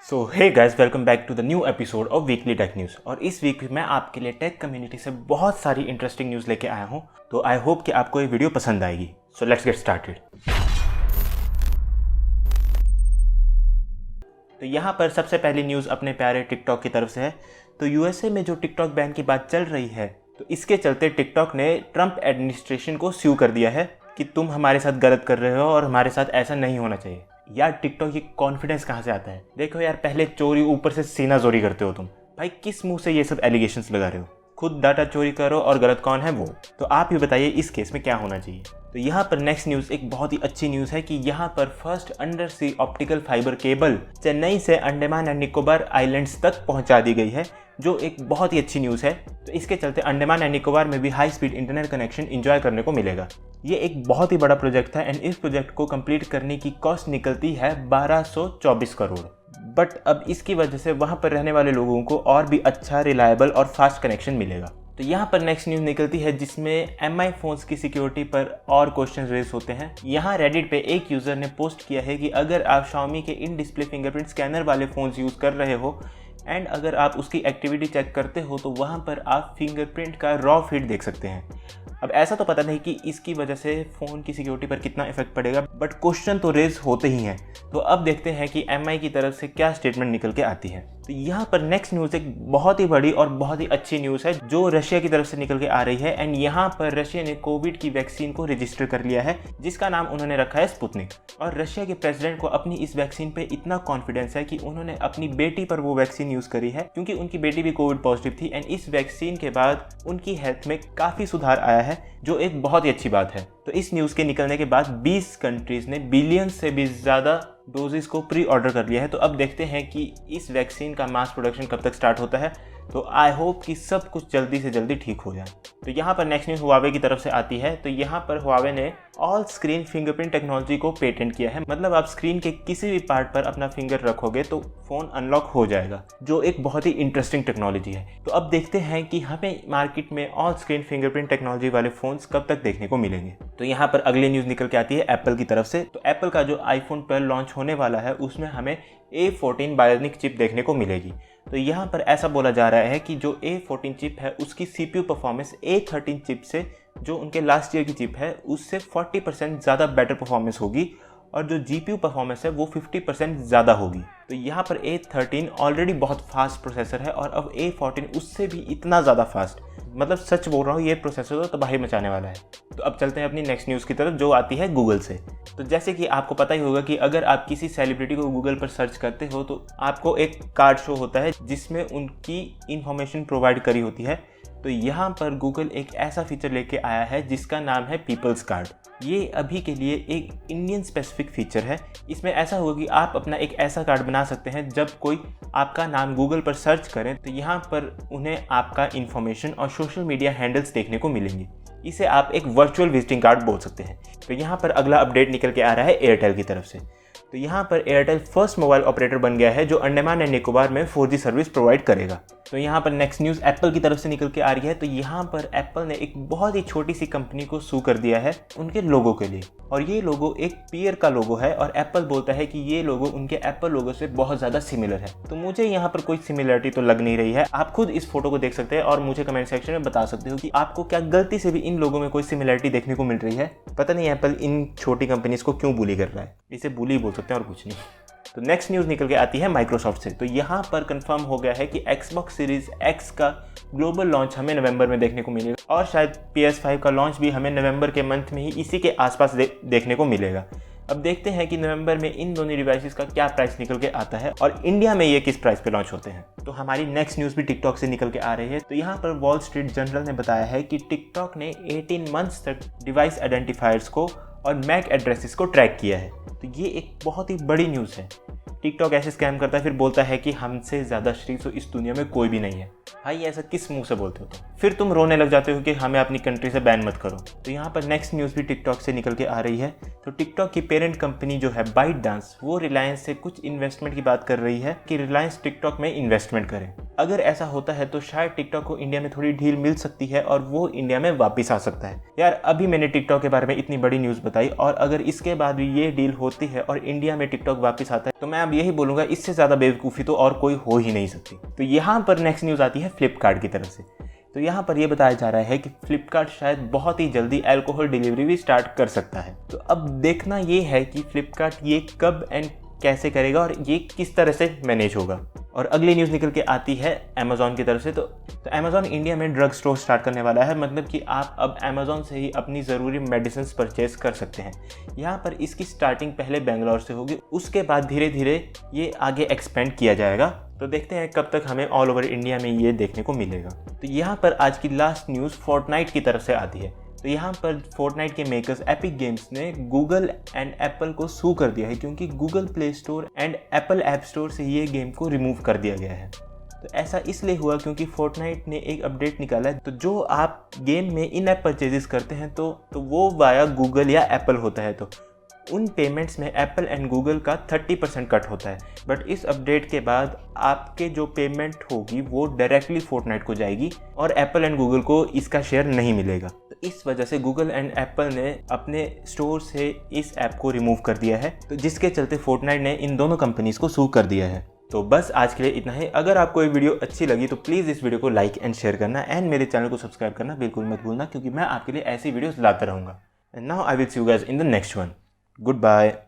So hey guys, welcome back to the new episode of weekly tech news. और इस week मैं आपके लिए टेक कम्युनिटी से बहुत सारी इंटरेस्टिंग न्यूज़ लेके आया हूँ। तो आई होप कि आपको ये वीडियो पसंद आएगी। So let's get started. तो यहाँ पर सबसे पहली न्यूज़ अपने प्यारे टिकटॉक की तरफ से है। तो यूएसए में जो टिकटॉक बैन की बात चल रही है, तो इसके चलते टिकटॉक ने ट्रंप एडमिनिस्ट्रेशन को स्यू कर दिया है कि तुम हमारे साथ गलत कर रहे हो और हमारे साथ ऐसा नहीं होना चाहिए। यार टिकटॉक ये कॉन्फिडेंस कहाँ से आता है? देखो यार, पहले चोरी, ऊपर से सीना चोरी करते हो तुम। भाई किस मुंह से ये सब एलिगेशंस लगा रहे हो? खुद डाटा चोरी करो और गलत कौन है वो? तो आप ही बताइए इस केस में क्या होना चाहिए। तो यहाँ पर नेक्स्ट न्यूज़ एक बहुत ही अच्छी न्यूज़ है कि यहाँ पर फर्स्ट अंडर सी ऑप्टिकल फाइबर केबल चेन्नई से अंडमान एंड निकोबार आइलैंड्स तक पहुँचा दी गई है, जो एक बहुत ही अच्छी न्यूज़ है। तो इसके चलते अंडमान एंड निकोबार में भी high speed internet connection enjoy करने को मिलेगा। ये एक बहुत ही बड़ा प्रोजेक्ट था एंड इस प्रोजेक्ट को कंप्लीट करने की कॉस्ट निकलती है 1224 करोड़। बट अब इसकी वजह से वहाँ पर रहने वाले लोगों को और भी अच्छा, रिलायबल और फास्ट कनेक्शन मिलेगा। तो यहाँ पर नेक्स्ट न्यूज़ निकलती है जिसमें MI फ़ोन्स की सिक्योरिटी पर और क्वेश्चन रेज होते हैं। यहाँ रेडिट पे एक यूज़र ने पोस्ट किया है कि अगर आप Xiaomi के इन डिस्प्ले फिंगरप्रिंट स्कैनर वाले फ़ोन्स यूज़ कर रहे हो एंड अगर आप उसकी एक्टिविटी चेक करते हो तो वहाँ पर आप फिंगरप्रिंट का रॉ फीड देख सकते हैं। अब ऐसा तो पता नहीं कि इसकी वजह से फ़ोन की सिक्योरिटी पर कितना इफेक्ट पड़ेगा, बट क्वेश्चन तो रेज होते ही हैं। तो अब देखते हैं कि MI की तरफ से क्या स्टेटमेंट निकल के आती है। तो यहाँ पर नेक्स्ट न्यूज़ एक बहुत ही बड़ी और बहुत ही अच्छी न्यूज़ है जो रशिया की तरफ से निकल के आ रही है। एंड यहाँ पर रशिया ने कोविड की वैक्सीन को रजिस्टर कर लिया है जिसका नाम उन्होंने रखा है स्पुतनिक। और रशिया के प्रेसिडेंट को अपनी इस वैक्सीन पे इतना कॉन्फिडेंस है कि उन्होंने अपनी बेटी पर वो वैक्सीन यूज़ करी है, क्योंकि उनकी बेटी भी कोविड पॉजिटिव थी एंड इस वैक्सीन के बाद उनकी हेल्थ में काफ़ी सुधार आया है, जो एक बहुत ही अच्छी बात है। तो इस न्यूज़ के निकलने के बाद 20 कंट्रीज़ ने बिलियन से भी ज़्यादा डोजेस को प्री ऑर्डर कर लिया है। तो अब देखते हैं कि इस वैक्सीन का मास प्रोडक्शन कब तक स्टार्ट होता है। तो आई होप कि सब कुछ जल्दी से जल्दी ठीक हो जाए। तो यहाँ पर नेक्स्ट न्यूज़ हुआवे की तरफ से आती है। तो यहाँ पर हुआवे ने ऑल स्क्रीन फिंगरप्रिंट टेक्नोलॉजी को पेटेंट किया है। मतलब आप स्क्रीन के किसी भी पार्ट पर अपना फिंगर रखोगे तो फ़ोन अनलॉक हो जाएगा, जो एक बहुत ही इंटरेस्टिंग टेक्नोलॉजी है। तो अब देखते हैं कि हमें मार्केट में ऑल स्क्रीन फिंगरप्रिंट टेक्नोलॉजी वाले फ़ोन्स कब तक देखने को मिलेंगे। तो यहाँ पर अगली न्यूज़ निकल के आती है एप्पल की तरफ से। तो एप्पल का जो iPhone 12 लॉन्च होने वाला है उसमें हमें A14 बायोनिक चिप देखने को मिलेगी। तो यहाँ पर ऐसा बोला जा रहा है कि जो A14 चिप है उसकी CPU परफॉर्मेंस A13 चिप से, जो उनके लास्ट ईयर की चिप है, उससे 40% ज़्यादा बेटर परफॉर्मेंस होगी और जो GPU परफॉर्मेंस है वो 50% ज़्यादा होगी। तो यहाँ पर A13 ऑलरेडी बहुत फास्ट प्रोसेसर है और अब A14 उससे भी इतना ज़्यादा फास्ट। मतलब सच बोल रहा हूँ, ये प्रोसेसर तो तबाही मचाने वाला है। तो अब चलते हैं अपनी नेक्स्ट न्यूज़ की तरफ जो आती है गूगल से। तो जैसे कि आपको पता ही होगा कि अगर आप किसी सेलिब्रिटी को गूगल पर सर्च करते हो तो आपको एक कार्ड शो होता है जिसमें उनकी इंफॉर्मेशन प्रोवाइड करी होती है। तो यहाँ पर गूगल एक ऐसा फीचर लेके आया है जिसका नाम है पीपल्स कार्ड। ये अभी के लिए एक इंडियन स्पेसिफिक फीचर है। इसमें ऐसा होगा कि आप अपना एक ऐसा कार्ड बना सकते हैं जब कोई आपका नाम गूगल पर सर्च करें तो यहाँ पर उन्हें आपका इन्फॉर्मेशन और सोशल मीडिया हैंडल्स देखने को मिलेंगे। इसे आप एक वर्चुअल विजिटिंग कार्ड बोल सकते हैं। तो यहाँ पर अगला अपडेट निकल के आ रहा है एयरटेल की तरफ से। तो यहाँ पर एयरटेल फर्स्ट मोबाइल ऑपरेटर बन गया है जो अंडमान एंड निकोबार में 4G सर्विस प्रोवाइड करेगा। तो यहाँ पर नेक्स्ट न्यूज़ एप्पल की तरफ से निकल के आ रही है। तो यहाँ पर एप्पल ने एक बहुत ही छोटी सी कंपनी को सू कर दिया है उनके लोगो के लिए, और ये लोगो एक पियर का लोगो है और एप्पल बोलता है कि ये लोगो उनके एप्पल लोगो से बहुत ज़्यादा सिमिलर है। तो मुझे यहाँ पर कोई सिमिलरिटी तो लग नहीं रही है। आप खुद इस फोटो को देख सकते हैं और मुझे कमेंट सेक्शन में बता सकते हो कि आपको क्या गलती से भी इन लोगों में कोई सिमिलरिटी देखने को मिल रही है। पता नहीं एप्पल इन छोटी कंपनीज को क्यों बुली कर रहा है, इसे बुली बोल सकते हैं और कुछ नहीं। तो नेक्स्ट न्यूज़ निकल के आती है माइक्रोसॉफ्ट से। तो यहाँ पर कंफर्म हो गया है कि Xbox सीरीज X का ग्लोबल लॉन्च हमें नवंबर में देखने को मिलेगा और शायद PS5 का लॉन्च भी हमें नवंबर के मंथ में ही इसी के आसपास देखने को मिलेगा। अब देखते हैं कि नवंबर में इन दोनों डिवाइसेस का क्या प्राइस निकल के आता है और इंडिया में ये किस प्राइस पे लॉन्च होते हैं। तो हमारी नेक्स्ट न्यूज़ भी टिकटॉक से निकल के आ रही है। तो यहाँ पर वॉल स्ट्रीट जर्नल ने बताया है कि टिकटॉक ने 18 मंथ्स तक डिवाइस आइडेंटिफायर्स को और मैक एड्रेसेस को ट्रैक किया है। तो ये एक बहुत ही बड़ी न्यूज़ है। टिकटॉक ऐसे स्कैम करता है फिर बोलता है कि हमसे ज़्यादा शरीफ तो इस दुनिया में कोई भी नहीं है। भाई ऐसा किस मुंह से बोलते हो? तो फिर तुम रोने लग जाते हो कि हमें अपनी कंट्री से बैन मत करो। तो यहाँ पर नेक्स्ट न्यूज़ भी टिकटॉक से निकल के आ रही है। तो टिकटॉक की पेरेंट कंपनी जो है बाइट डांस, वो रिलायंस से कुछ इन्वेस्टमेंट की बात कर रही है कि रिलायंस टिकटॉक में इन्वेस्टमेंट करे। अगर ऐसा होता है तो शायद टिकटॉक को इंडिया में थोड़ी ढील मिल सकती है और वो इंडिया में वापस आ सकता है। यार अभी मैंने टिकटॉक के बारे में इतनी बड़ी न्यूज़ बताई और अगर इसके बाद भी ये डील होती है और इंडिया में टिकटॉक वापस आता है तो मैं अब यही बोलूँगा, इससे ज़्यादा बेवकूफ़ी तो और कोई हो ही नहीं सकती। तो यहाँ पर नेक्स्ट न्यूज़ आती है फ्लिपकार्ट की तरफ से। तो यहाँ पर यह बताया जा रहा है कि फ्लिपकार्ट शायद बहुत ही जल्दी अल्कोहल डिलीवरी भी स्टार्ट कर सकता है। तो अब देखना ये है कि फ्लिपकार्ट ये कब एंड कैसे करेगा और ये किस तरह से मैनेज होगा। और अगली न्यूज़ निकल के आती है अमेज़ॉन की तरफ से। तो अमेज़ॉन इंडिया में ड्रग स्टोर स्टार्ट करने वाला है, मतलब कि आप अब अमेज़ॉन से ही अपनी ज़रूरी मेडिसिन परचेज कर सकते हैं। यहाँ पर इसकी स्टार्टिंग पहले बेंगलोर से होगी, उसके बाद धीरे धीरे ये आगे एक्सपेंड किया जाएगा। तो देखते हैं कब तक हमें ऑल ओवर इंडिया में ये देखने को मिलेगा। तो यहाँ पर आज की लास्ट न्यूज़ फोर्टनाइट की तरफ से आती है। तो यहाँ पर फोर्टनाइट के मेकर्स एपिक गेम्स ने गूगल एंड एप्पल को सू कर दिया है, क्योंकि Google play store and Apple app store से ये गेम को रिमूव कर दिया गया है। तो ऐसा इसलिए हुआ क्योंकि फोर्टनाइट ने एक अपडेट निकाला है, तो जो आप गेम में इन ऐप परचेजेस करते हैं तो वो वाया गूगल या एप्पल होता है, तो उन पेमेंट्स में एप्पल एंड गूगल का 30% कट होता है। बट इस अपडेट के बाद आपके जो पेमेंट होगी वो डायरेक्टली फोर्टनाइट को जाएगी और एप्पल एंड गूगल को इसका शेयर नहीं मिलेगा। तो इस वजह से गूगल एंड एप्पल ने अपने स्टोर से इस ऐप को रिमूव कर दिया है, तो जिसके चलते फोर्टनाइट ने इन दोनों कंपनीज को सू कर दिया है। तो बस आज के लिए इतना ही। अगर आपको ये वीडियो अच्छी लगी तो प्लीज़ इस वीडियो को लाइक एंड शेयर करना एंड मेरे चैनल को सब्सक्राइब करना बिल्कुल मत भूलना, क्योंकि मैं आपके लिए ऐसी वीडियोस लाता रहूँगा। And now I will see you guys in the next one. Goodbye.